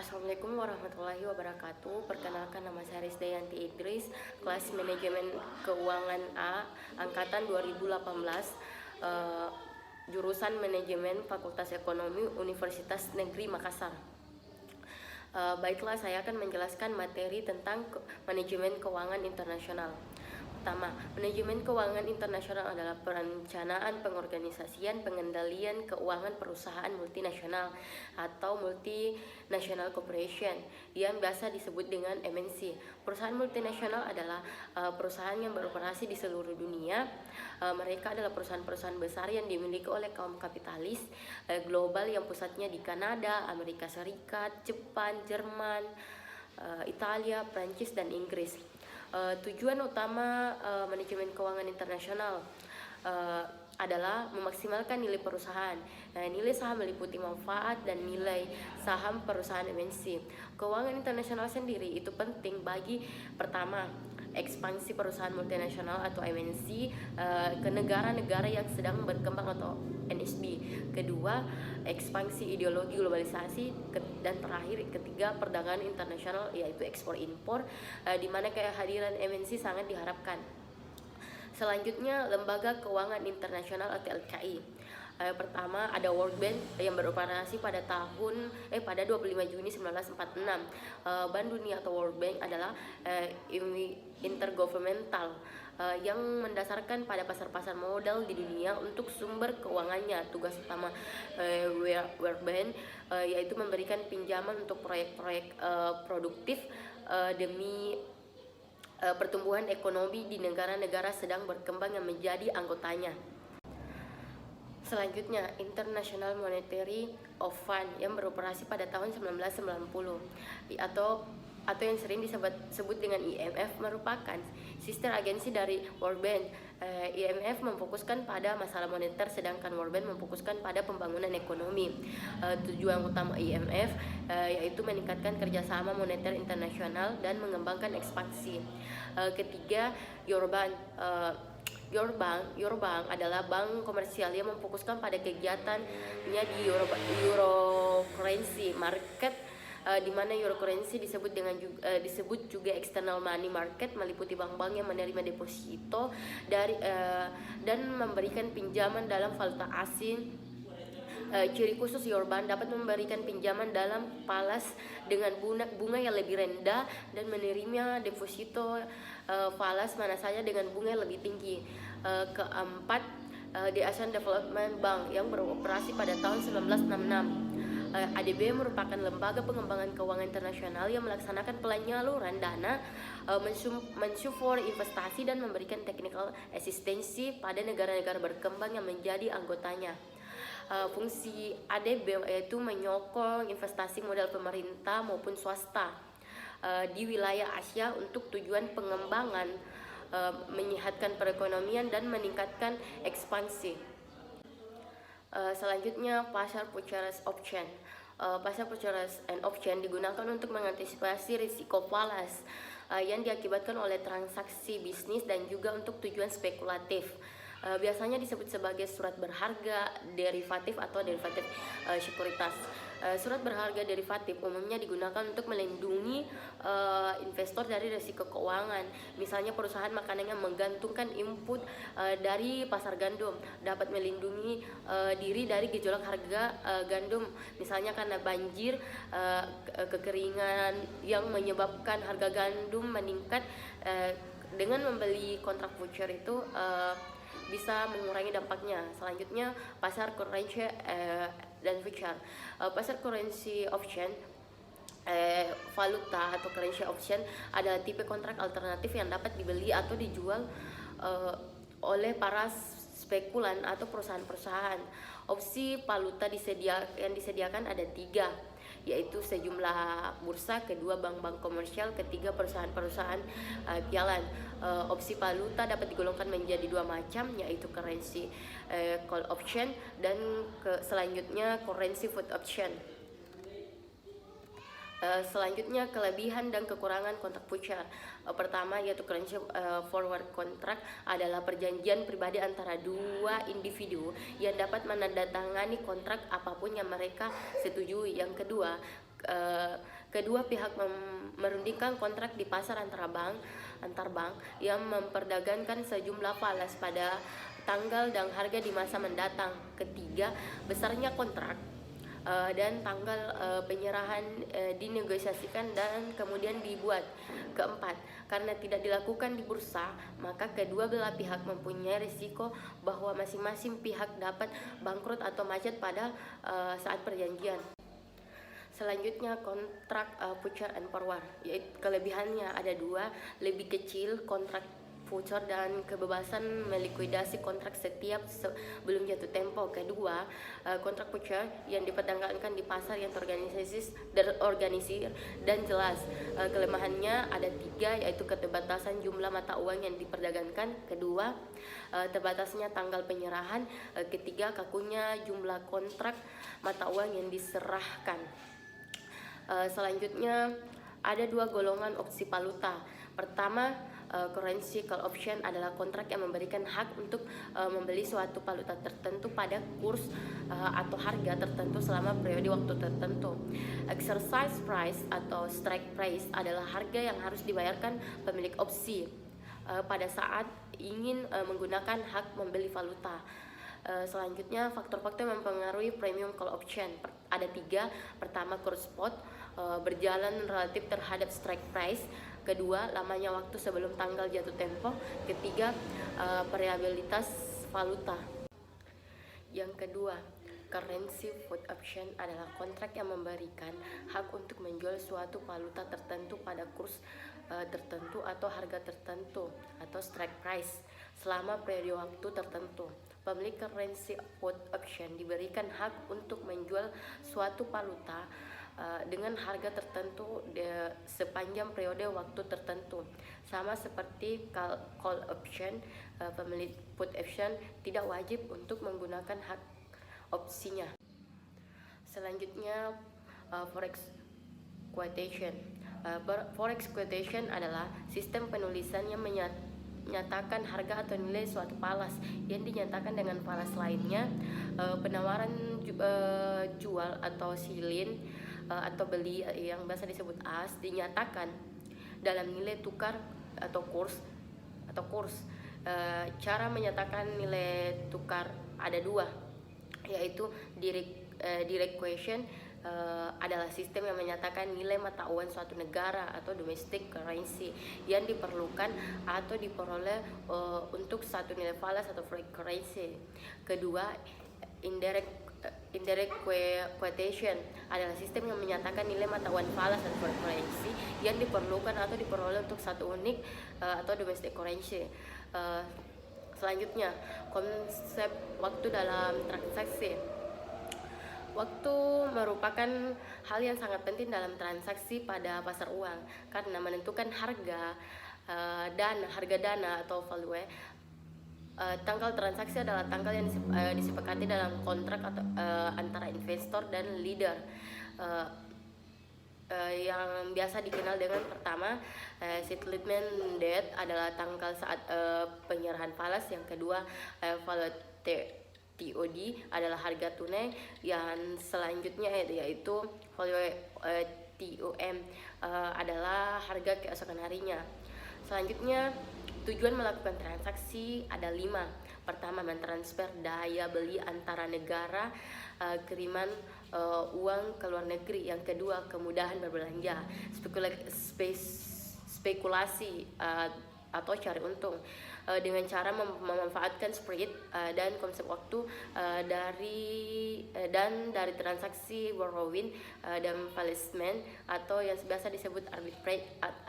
Assalamualaikum warahmatullahi wabarakatuh. Perkenalkan, nama saya Rizdayanti Idris, kelas manajemen keuangan A, angkatan 2018, jurusan manajemen Fakultas Ekonomi Universitas Negeri Makassar. Baiklah, saya akan menjelaskan materi tentang manajemen keuangan internasional. Pertama, manajemen keuangan internasional adalah perencanaan, pengorganisasian, pengendalian keuangan perusahaan multinasional atau multinational corporation yang biasa disebut dengan MNC. Perusahaan multinasional adalah perusahaan yang beroperasi di seluruh dunia. Mereka adalah perusahaan-perusahaan besar yang dimiliki oleh kaum kapitalis global yang pusatnya di Kanada, Amerika Serikat, Jepang, Jerman, Italia, Prancis, dan Inggris. Tujuan utama manajemen keuangan internasional adalah memaksimalkan nilai perusahaan. Nilai saham meliputi manfaat dan nilai saham perusahaan MNC. Keuangan internasional sendiri itu penting bagi, pertama, ekspansi perusahaan multinasional atau MNC ke negara-negara yang sedang berkembang atau NSB. Kedua, ekspansi ideologi globalisasi, dan terakhir ketiga, perdagangan internasional yaitu ekspor impor, di mana kehadiran MNC sangat diharapkan. Selanjutnya, lembaga keuangan internasional atau LKI. Pertama ada World Bank yang beroperasi pada 25 Juni 1946. Bank Dunia atau World Bank adalah intergovernmental yang mendasarkan pada pasar-pasar modal di dunia untuk sumber keuangannya. Tugas utama World Bank yaitu memberikan pinjaman untuk proyek-proyek produktif demi pertumbuhan ekonomi di negara-negara sedang berkembang yang menjadi anggotanya. Selanjutnya, International Monetary Fund yang beroperasi pada tahun 1990 atau yang sering disebut dengan IMF, merupakan sister agensi dari World Bank. IMF memfokuskan pada masalah moneter, sedangkan World Bank memfokuskan pada pembangunan ekonomi. Tujuan utama IMF yaitu meningkatkan kerjasama moneter internasional dan mengembangkan ekspansi. Ketiga, Eurobank. Eurobank adalah bank komersial yang memfokuskan pada kegiatannya di euro currency market, di mana euro currency disebut juga external money market, meliputi bank-bank yang menerima deposito dan memberikan pinjaman dalam valuta asing. Ciri khusus Eurobank dapat memberikan pinjaman dalam falas dengan bunga yang lebih rendah dan menerima deposito falas mana saja dengan bunga yang lebih tinggi. Keempat, The Asian Development Bank yang beroperasi pada tahun 1966. ADB merupakan lembaga pengembangan keuangan internasional yang melaksanakan penyaluran dana, mensupport investasi, dan memberikan technical asistensi pada negara-negara berkembang yang menjadi anggotanya. Fungsi ADB yaitu menyokong investasi modal pemerintah maupun swasta di wilayah Asia untuk tujuan pengembangan, menyehatkan perekonomian, dan meningkatkan ekspansi. Selanjutnya, pasar futures option. Pasar futures and option digunakan untuk mengantisipasi risiko falas yang diakibatkan oleh transaksi bisnis dan juga untuk tujuan spekulatif. Biasanya disebut sebagai surat berharga derivatif atau derivatif sekuritas. Surat berharga derivatif umumnya digunakan untuk melindungi investor dari risiko keuangan. Misalnya perusahaan makanan yang menggantungkan input dari pasar gandum dapat melindungi diri dari gejolak harga gandum, misalnya karena banjir, kekeringan yang menyebabkan harga gandum meningkat. Dengan membeli kontrak future itu bisa mengurangi dampaknya. Selanjutnya, pasar currency dan future. Pasar currency option, valuta atau currency option adalah tipe kontrak alternatif yang dapat dibeli atau dijual oleh para spekulan atau perusahaan-perusahaan. Opsi valuta yang disediakan ada 3, yaitu sejumlah bursa, kedua bank-bank komersial, ketiga perusahaan-perusahaan pialan. Opsi valuta dapat digolongkan menjadi 2 macam, yaitu currency call option dan selanjutnya currency put option. Selanjutnya, kelebihan dan kekurangan kontrak future. Pertama, yaitu currency forward contract adalah perjanjian pribadi antara dua individu yang dapat menandatangani kontrak apapun yang mereka setujui. Yang kedua, Kedua pihak merundingkan kontrak di pasar antar bank yang memperdagangkan sejumlah falas pada tanggal dan harga di masa mendatang. Ketiga, besarnya kontrak dan tanggal penyerahan dinegosiasikan dan kemudian dibuat. Keempat, karena tidak dilakukan di bursa, maka kedua belah pihak mempunyai risiko bahwa masing-masing pihak dapat bangkrut atau macet pada saat perjanjian. Selanjutnya kontrak future and forward, yaitu kelebihannya ada dua, lebih kecil kontrak future dan kebebasan melikuidasi kontrak setiap sebelum jatuh tempo. Kedua, kontrak future yang diperdagangkan di pasar yang terorganisir dan jelas. Kelemahannya ada tiga, yaitu keterbatasan jumlah mata uang yang diperdagangkan. Kedua, terbatasnya tanggal penyerahan. Ketiga, kakunya jumlah kontrak mata uang yang diserahkan. Selanjutnya ada dua golongan opsi valuta. Pertama, currency call option adalah kontrak yang memberikan hak untuk membeli suatu valuta tertentu pada kurs atau harga tertentu selama periode waktu tertentu. Exercise price atau strike price adalah harga yang harus dibayarkan pemilik opsi pada saat ingin menggunakan hak membeli valuta. Selanjutnya, faktor-faktor yang mempengaruhi premium call option ada tiga. Pertama, kurs spot berjalan relatif terhadap strike price. Kedua, lamanya waktu sebelum tanggal jatuh tempo. Ketiga, variabilitas valuta. Yang kedua, currency put option adalah kontrak yang memberikan hak untuk menjual suatu valuta tertentu pada kurs tertentu atau harga tertentu atau strike price selama periode waktu tertentu. Pemilik currency put option diberikan hak untuk menjual suatu valuta dengan harga tertentu sepanjang periode waktu tertentu. Sama seperti call option, pemilik put option tidak wajib untuk menggunakan hak opsinya. Selanjutnya, forex quotation. Forex quotation adalah sistem penulisan yang menyatakan harga atau nilai suatu falas yang dinyatakan dengan falas lainnya. Penawaran jual atau silin atau beli yang biasa disebut as dinyatakan dalam nilai tukar atau kurs. Cara menyatakan nilai tukar ada dua, yaitu direct quotation adalah sistem yang menyatakan nilai mata uang suatu negara atau domestic currency yang diperlukan atau diperoleh untuk satu nilai falas atau foreign currency. Kedua, indirect quotation adalah sistem yang menyatakan nilai mata uang falas atau foreign currency yang diperlukan atau diperoleh untuk satu unit atau domestic currency. Selanjutnya, konsep waktu dalam transaksi. Waktu merupakan hal yang sangat penting dalam transaksi pada pasar uang karena menentukan harga dana atau value. Tanggal transaksi adalah tanggal yang disepakati dalam kontrak atau antara investor dan leader, yang biasa dikenal dengan pertama, settlement date adalah tanggal saat penyerahan falas. Yang kedua, value TOD adalah harga tunai. Yang selanjutnya yaitu value TOM adalah harga keesokan harinya. Selanjutnya, tujuan melakukan transaksi ada 5. Pertama, mentransfer daya beli antara negara, kiriman uang ke luar negeri. Yang kedua, kemudahan berbelanja, spekulasi atau cari untung dengan cara memanfaatkan spread dan konsep waktu dari transaksi borrowing dan placement atau yang biasa disebut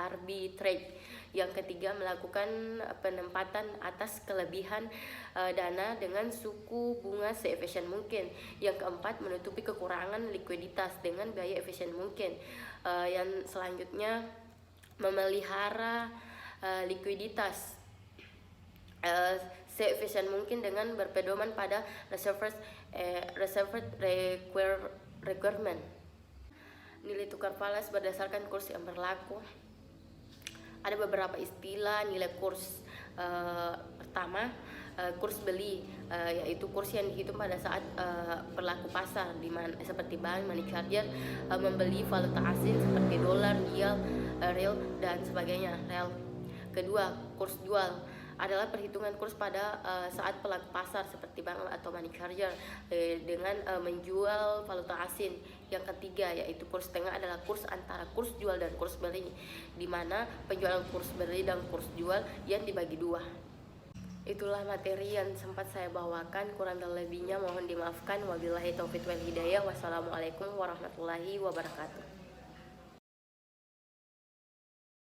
arbitrage. Yang ketiga, melakukan penempatan atas kelebihan dana dengan suku bunga seefisien mungkin. Yang keempat, menutupi kekurangan likuiditas dengan biaya efisien mungkin. Yang selanjutnya, memelihara likuiditas seefisien mungkin dengan berpedoman pada reserved requirement. Nilai tukar falas berdasarkan kurs yang berlaku. Ada beberapa istilah nilai kurs. Pertama, kurs beli, yaitu kurs yang dihitung pada saat berlaku pasar, di mana seperti bank, money changer, membeli valuta asing seperti dolar, real dan sebagainya. Kedua, kurs jual adalah perhitungan kurs pada saat pelaku pasar seperti bank atau money changer dengan menjual valuta asing. Yang ketiga, yaitu kurs tengah, adalah kurs antara kurs jual dan kurs beli, di mana penjualan kurs beli dan kurs jual yang dibagi dua. Itulah materi yang sempat saya bawakan, kurang dan lebihnya mohon dimaafkan. Wabillahi taufiq wal hidayah. Wassalamualaikum warahmatullahi wabarakatuh.